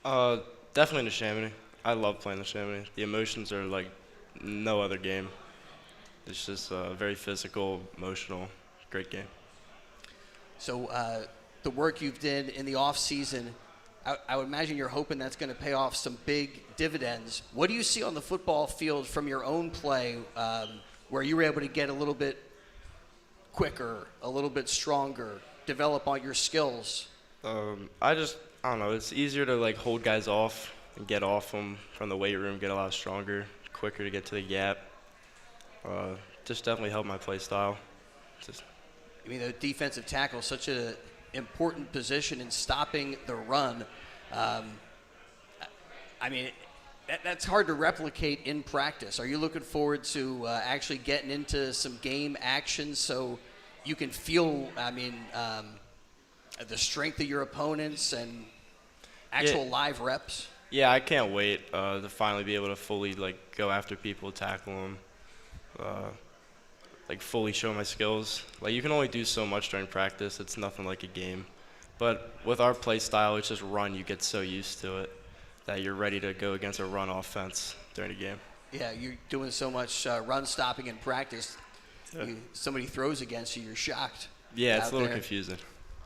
Definitely the Chamonix. I love playing the Chamonix. The emotions are like no other game. It's just very physical, emotional, great game. So the work you've did in the off season, I would imagine you're hoping that's going to pay off some big dividends. What do you see on the football field from your own play where you were able to get a little bit quicker, a little bit stronger, develop all your skills? I don't know. It's easier to hold guys off and get off them from the weight room, get a lot stronger, quicker to get to the gap. Just definitely helped my play style. I mean, the defensive tackle is such an important position in stopping the run. I mean, that's hard to replicate in practice. Are you looking forward to actually getting into some game action so you can feel, the strength of your opponents and actual live reps? Yeah, I can't wait to finally be able to fully go after people, tackle them, fully show my skills. You can only do so much during practice. It's nothing like a game. But with our play style, it's just run. You get so used to it that you're ready to go against a run offense during a game. Yeah, you're doing so much run stopping in practice. Yeah. Somebody throws against you, you're shocked. Yeah, it's a little confusing.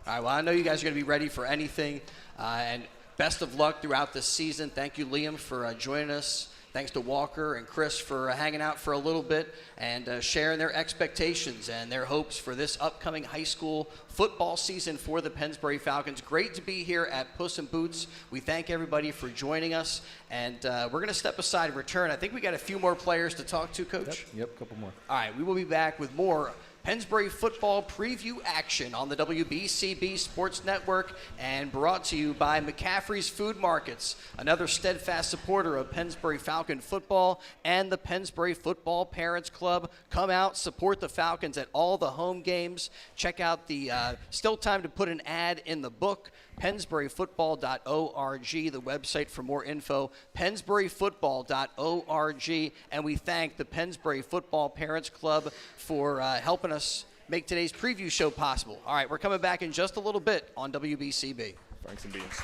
All right, well, I know you guys are going to be ready for anything, and best of luck throughout this season. Thank you, Liam, for joining us. Thanks to Walker and Chris for hanging out for a little bit and sharing their expectations and their hopes for this upcoming high school football season for the Pennsbury Falcons. Great to be here at Puss N Boots. We thank everybody for joining us, and we're going to step aside and return. I think we got a few more players to talk to, Coach. Yep, a couple more. All right, we will be back with more Pennsbury football preview action on the WBCB Sports Network and brought to you by McCaffrey's Food Markets, another steadfast supporter of Pennsbury Falcon football and the Pennsbury Football Parents Club. Come out, support the Falcons at all the home games. Check out the still time to put an ad in the book, PensburyFootball.org, the website for more info, PensburyFootball.org, and we thank the Pennsbury Football Parents Club for helping us make today's preview show possible. All right, we're coming back in just a little bit on WBCB. Franks and beans.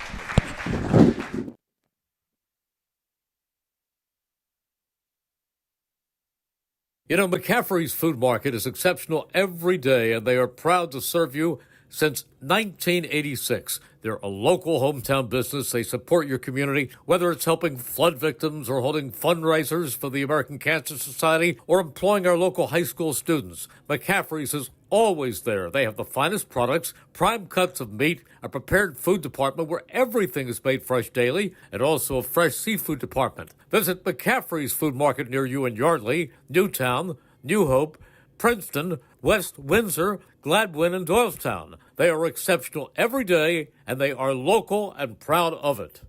You know, McCaffrey's Food Market is exceptional every day, and they are proud to serve you since 1986. They're a local hometown business. They support your community, whether it's helping flood victims or holding fundraisers for the American Cancer Society or employing our local high school students. McCaffrey's is always there. They have the finest products, prime cuts of meat, a prepared food department where everything is made fresh daily, and also a fresh seafood department. Visit McCaffrey's Food Market near you in Yardley, Newtown, New Hope, Princeton, West Windsor, Gladwin, and Doylestown. They are exceptional every day, and they are local and proud of it.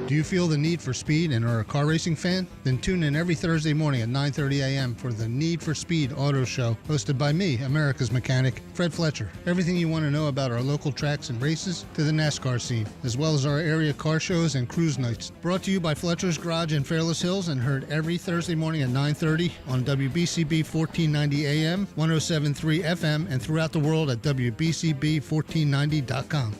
Do you feel the need for speed and are a car racing fan? Then tune in every Thursday morning at 9:30 a.m. for the Need for Speed Auto Show, hosted by me, America's mechanic, Fred Fletcher. Everything you want to know about our local tracks and races to the NASCAR scene, as well as our area car shows and cruise nights. Brought to you by Fletcher's Garage in Fairless Hills and heard every Thursday morning at 9:30 on WBCB 1490 AM, 107.3 FM, and throughout the world at WBCB1490.com.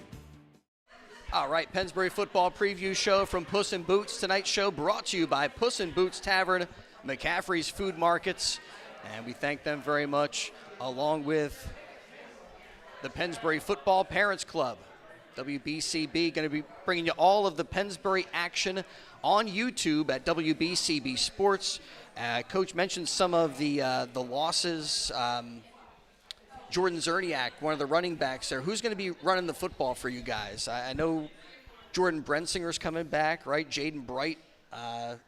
All right, Pennsbury football preview show from Puss N Boots. Tonight's show brought to you by Puss N Boots Tavern, McCaffrey's Food Markets, and we thank them very much, along with the Pennsbury Football Parents Club. WBCB going to be bringing you all of the Pennsbury action on YouTube at WBCB Sports. Coach mentioned some of the losses. Jordan Zerniak, one of the running backs there. Who's going to be running the football for you guys? I know Jordan Brensinger's coming back, right? Jaden Bright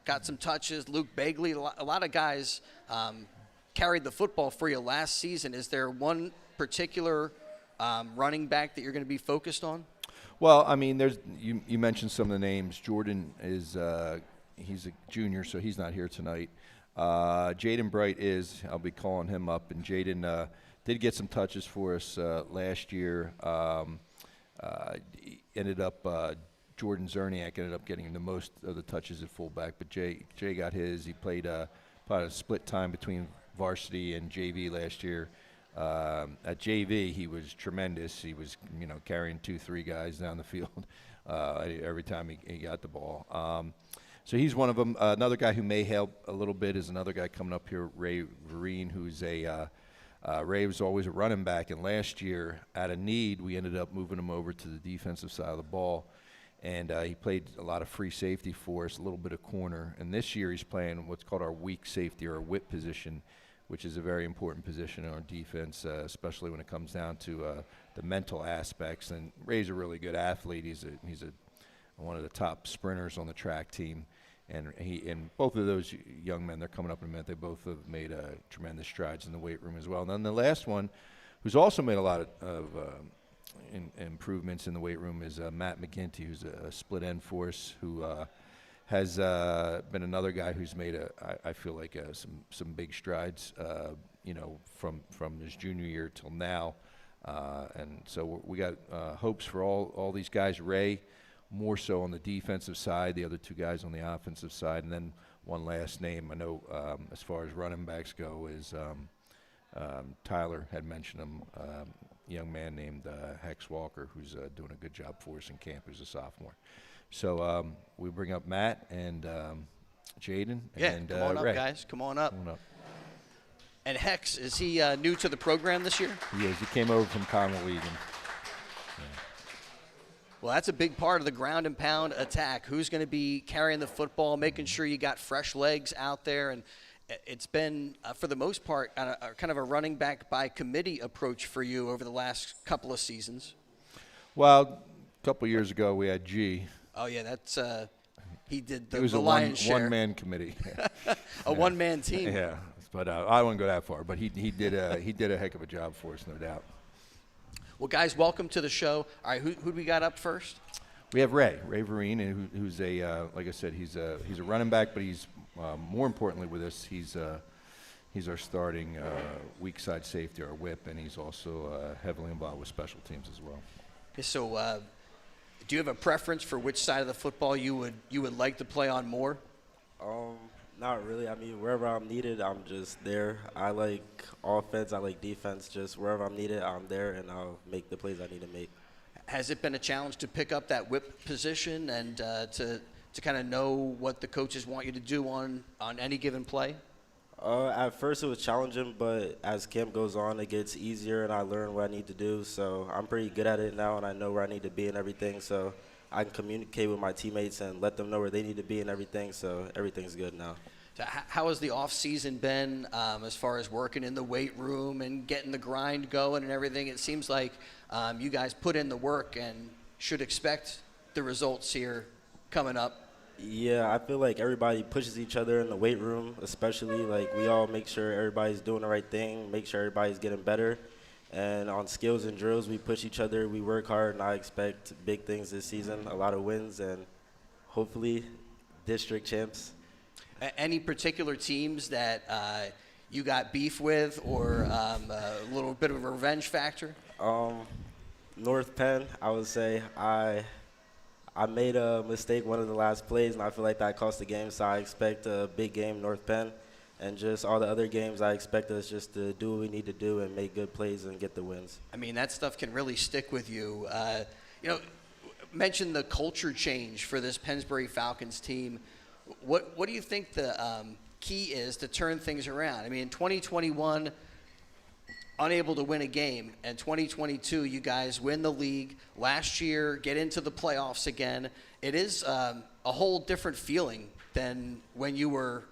got some touches. Luke Bagley, a lot of guys carried the football for you last season. Is there one particular running back that you're going to be focused on? Well, I mean, you mentioned some of the names. Jordan is he's a junior, so he's not here tonight. Jaden Bright I'll be calling him up, and Jaden did get some touches for us last year. Ended up Jordan Zerniak ended up getting the most of the touches at fullback, but Jay got his. He played about a split time between varsity and JV last year. At JV, he was tremendous. He was carrying 2-3 guys down the field every time he got the ball. So he's one of them. Another guy who may help a little bit is another guy coming up here, Ray Vereen, who's Ray was always a running back, and last year, out of need, we ended up moving him over to the defensive side of the ball, and he played a lot of free safety for us, a little bit of corner, and this year he's playing what's called our weak safety or whip position, which is a very important position in our defense, especially when it comes down to the mental aspects. And Ray's a really good athlete. He's one of the top sprinters on the track team, and both of those young men, they're coming up in a minute. They both have made tremendous strides in the weight room as well. And then the last one, who's also made a lot of improvements in the weight room, is Matt McGinty, who's a split end force, who has been another guy who's made I feel like some big strides, from his junior year till now. And so we got hopes for all these guys. Ray, more so on the defensive side, the other two guys on the offensive side. And then one last name I know as far as running backs go is Tyler had mentioned him, young man named Hex Walker, who's doing a good job for us in camp, who's a sophomore. So we bring up Matt and Jaden. Yeah, and come on up, Ray. guys. Come on up. Come on up. And Hex, is he new to the program this year? He is. He came over from Conwell League. Well, that's a big part of the ground and pound attack. Who's going to be carrying the football, making sure you got fresh legs out there? And it's been, for the most part, kind of a running back by committee approach for you over the last couple of seasons. Well, a couple of years ago we had G. Oh, yeah, that's he did the It was the a lion's share. one-man committee. A one-man team. Yeah, but I wouldn't go that far. But he did a heck of a job for us, no doubt. Well, guys, welcome to the show. All right, who do we got up first? We have Ray Vereen, and who's like I said, he's a running back, but he's more importantly with us, he's our starting weak side safety, our whip, and he's also heavily involved with special teams as well. Okay, so, do you have a preference for which side of the football you would like to play on more? Not really. I mean, wherever I'm needed, I'm just there. I like offense. I like defense. Just wherever I'm needed, I'm there, and I'll make the plays I need to make. Has it been a challenge to pick up that whip position and to kind of know what the coaches want you to do on any given play? At first, it was challenging, but as camp goes on, it gets easier, and I learn what I need to do. So I'm pretty good at it now, and I know where I need to be and everything. So I can communicate with my teammates and let them know where they need to be and everything. So everything's good now. So how has the off season been as far as working in the weight room and getting the grind going and everything? It seems like you guys put in the work and should expect the results here coming up. Yeah, I feel like everybody pushes each other in the weight room, especially. Like, we all make sure everybody's doing the right thing, make sure everybody's getting better. And on skills and drills, we push each other, we work hard, and I expect big things this season, a lot of wins, and hopefully district champs. Any particular teams that you got beef with or a little bit of a revenge factor? North Penn, I would say. I made a mistake one of the last plays, and I feel like that cost the game, so I expect a big game, North Penn. And just all the other games, I expect us just to do what we need to do and make good plays and get the wins. I mean, that stuff can really stick with you. Mention the culture change for this Pennsbury Falcons team. What do you think the key is to turn things around? I mean, in 2021, unable to win a game, and 2022, you guys win the league. Last year, get into the playoffs again. It is a whole different feeling than when you were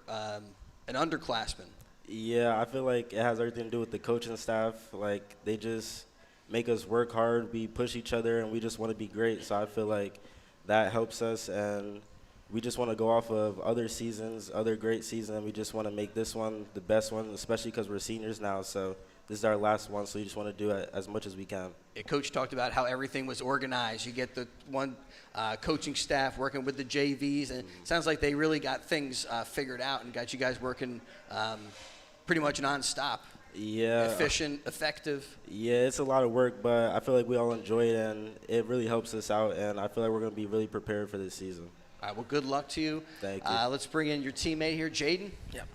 an underclassman. Yeah, I feel like it has everything to do with the coaching staff. Like, they just make us work hard. We push each other, and we just want to be great. So I feel like that helps us, and we just want to go off of other seasons, other great seasons, and we just want to make this one the best one, especially because we're seniors now. So this is our last one, so we just want to do it as much as we can. Coach talked about how everything was organized. You get the one coaching staff working with the JVs, and it sounds like they really got things figured out and got you guys working pretty much nonstop. Yeah. Efficient, effective. Yeah, it's a lot of work, but I feel like we all enjoy it, and it really helps us out, and I feel like we're going to be really prepared for this season. All right, well, good luck to you. Thank you. Let's bring in your teammate here, Jaden. Yep.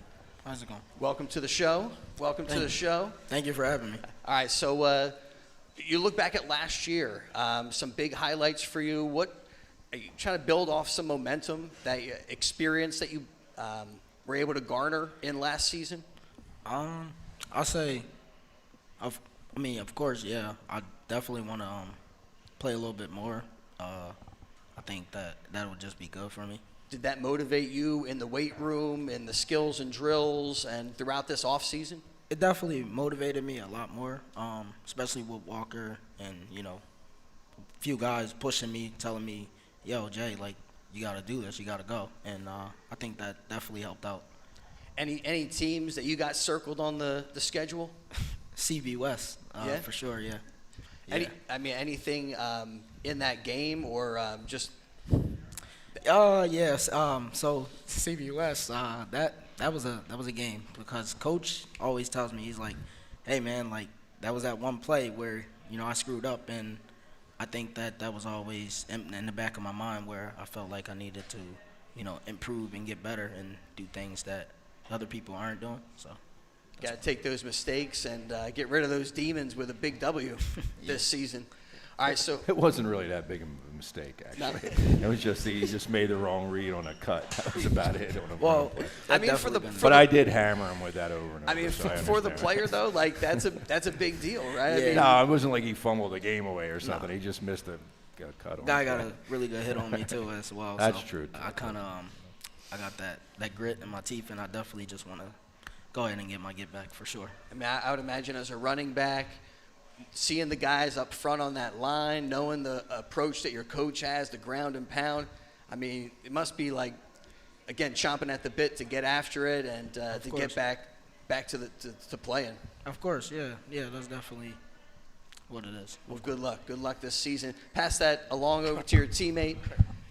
How's it going? Welcome to the show. Welcome to the show. Thank you for having me. All right, so you look back at last year, some big highlights for you. What are you trying to build off some momentum, that experience that you were able to garner in last season? I'll say, of course, yeah. I definitely want to play a little bit more. I think that would just be good for me. Did that motivate you in the weight room, in the skills and drills, and throughout this off season? It definitely motivated me a lot more, especially with Walker and, a few guys pushing me, telling me, yo, Jay, like, you got to do this, you got to go. And I think that definitely helped out. Any teams that you got circled on the schedule? CB West, Yeah? for sure, yeah. Anything in that game or just? Yes. So CB West, that was a game because Coach always tells me, he's like, "Hey man, like that was that one play where I screwed up," and I think that was always in the back of my mind where I felt like I needed to improve and get better and do things that other people aren't doing. So. Got to take those mistakes and get rid of those demons with a big W this season. All right, so it wasn't really that big of a mistake, actually. It was just he just made the wrong read on a cut. That was about it. Well, I mean, but I did hammer him with that over and over. I mean, so for the player though, like that's a big deal, right? Yeah. I mean, No, it wasn't like he fumbled the game away or something. He just missed a cut. Guy got a really good hit on me too as well. That's so true. I kind of I got that grit in my teeth, and I definitely just want to go ahead and get my get back for sure. I mean, I would imagine as a running back, seeing the guys up front on that line, knowing the approach that your coach has, the ground and pound, I mean, it must be like, again, chomping at the bit to get after it and to get back to playing. Of course, yeah, that's definitely what it is. Well, good luck this season. Pass that along over to your teammate.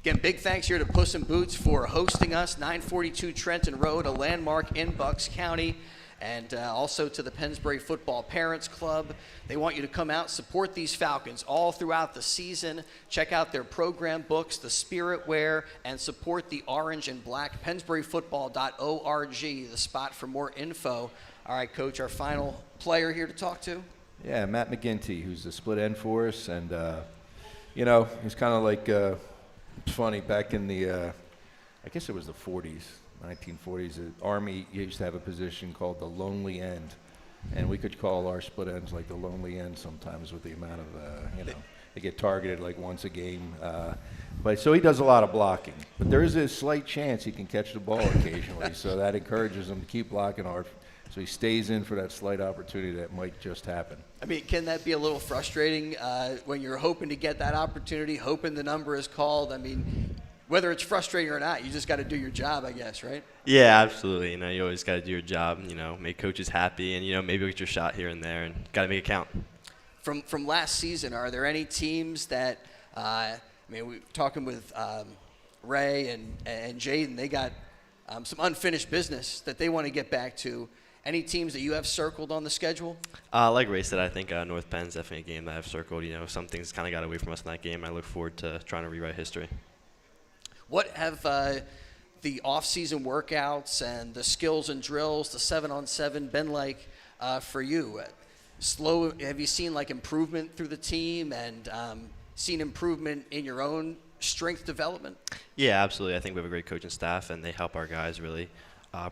Again, big thanks here to Puss N Boots for hosting us, 942 Trenton Road, a landmark in Bucks County, and also to the Pennsbury Football Parents Club. They want you to come out, support these Falcons all throughout the season. Check out their program books, the Spirit Wear, and support the Orange and Black. PennsburyFootball.org, the spot for more info. All right, Coach, our final player here to talk to. Yeah, Matt McGinty, who's the split end for us, and he's kind of like. It's funny, back in the, I guess it was the 40s, 1940s, the Army used to have a position called the lonely end. And we could call our split ends like the lonely end sometimes with the amount of, they get targeted like once a game. But so he does a lot of blocking. But there is a slight chance he can catch the ball occasionally. So that encourages him to keep blocking hard. So he stays in for that slight opportunity that might just happen. I mean, can that be a little frustrating when you're hoping to get that opportunity, hoping the number is called? I mean, whether it's frustrating or not, you just got to do your job, I guess, right? Yeah, absolutely. You always got to do your job, make coaches happy and, maybe get your shot here and there and got to make it count. From last season, are there any teams that, we were talking with Ray and Jaden, they got some unfinished business that they want to get back to. Any teams that you have circled on the schedule? Like Ray said, I think North Penn's definitely a game that I've circled. Some things kind of got away from us in that game. I look forward to trying to rewrite history. What have the off-season workouts and the skills and drills, the 7-on-7, been like for you? Have you seen like improvement through the team and seen improvement in your own strength development? Yeah, absolutely. I think we have a great coaching staff, and they help our guys really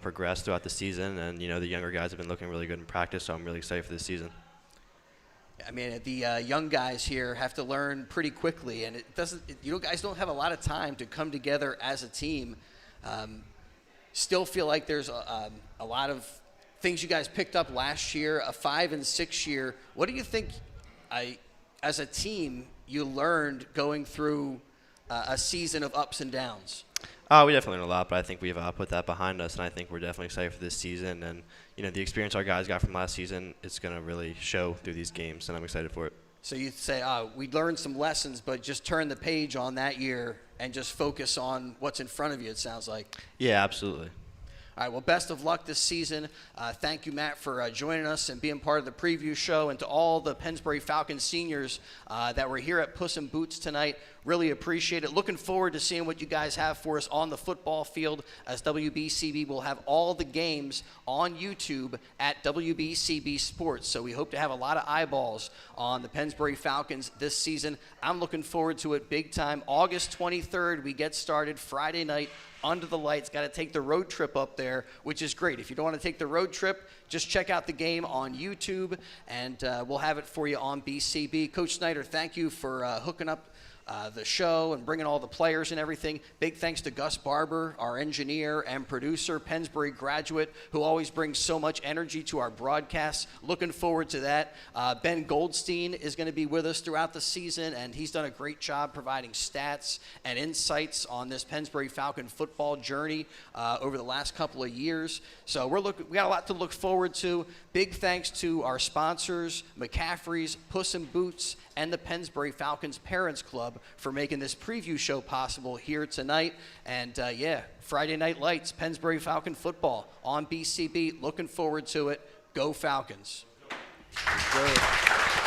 progress throughout the season. And, the younger guys have been looking really good in practice, so I'm really excited for this season. I mean, the young guys here have to learn pretty quickly, and guys don't have a lot of time to come together as a team. Still feel like there's a lot of things you guys picked up last year, a 5 and 6 year. What do you think, as a team, you learned going through a season of ups and downs? We definitely learned a lot, but I think we've put that behind us, and I think we're definitely excited for this season. And, the experience our guys got from last season is going to really show through these games, and I'm excited for it. So you say, we learned some lessons, but just turn the page on that year and just focus on what's in front of you, it sounds like. Yeah, absolutely. All right, well, best of luck this season. Thank you, Matt, for joining us and being part of the preview show. And to all the Pennsbury Falcons seniors that were here at Puss N Boots tonight, really appreciate it. Looking forward to seeing what you guys have for us on the football field, as WBCB will have all the games on YouTube at WBCB Sports. So we hope to have a lot of eyeballs on the Pennsbury Falcons this season. I'm looking forward to it big time. August 23rd, we get started Friday night. Under the lights, got to take the road trip up there, which is great. If you don't want to take the road trip, just check out the game on YouTube, and we'll have it for you on BCB. Coach Snyder, thank you for hooking up the show and bringing all the players and everything. Big thanks to Gus Barber, our engineer and producer, Pennsbury graduate, who always brings so much energy to our broadcasts. Looking forward to that. Ben Goldstein is going to be with us throughout the season, and he's done a great job providing stats and insights on this Pennsbury Falcon football journey over the last couple of years. So we got a lot to look forward to. Big thanks to our sponsors, McCaffrey's, Puss N Boots, and the Pennsbury Falcons Parents Club for making this preview show possible here tonight. And Friday Night Lights, Pennsbury Falcon football on BCB. Looking forward to it. Go Falcons. Good.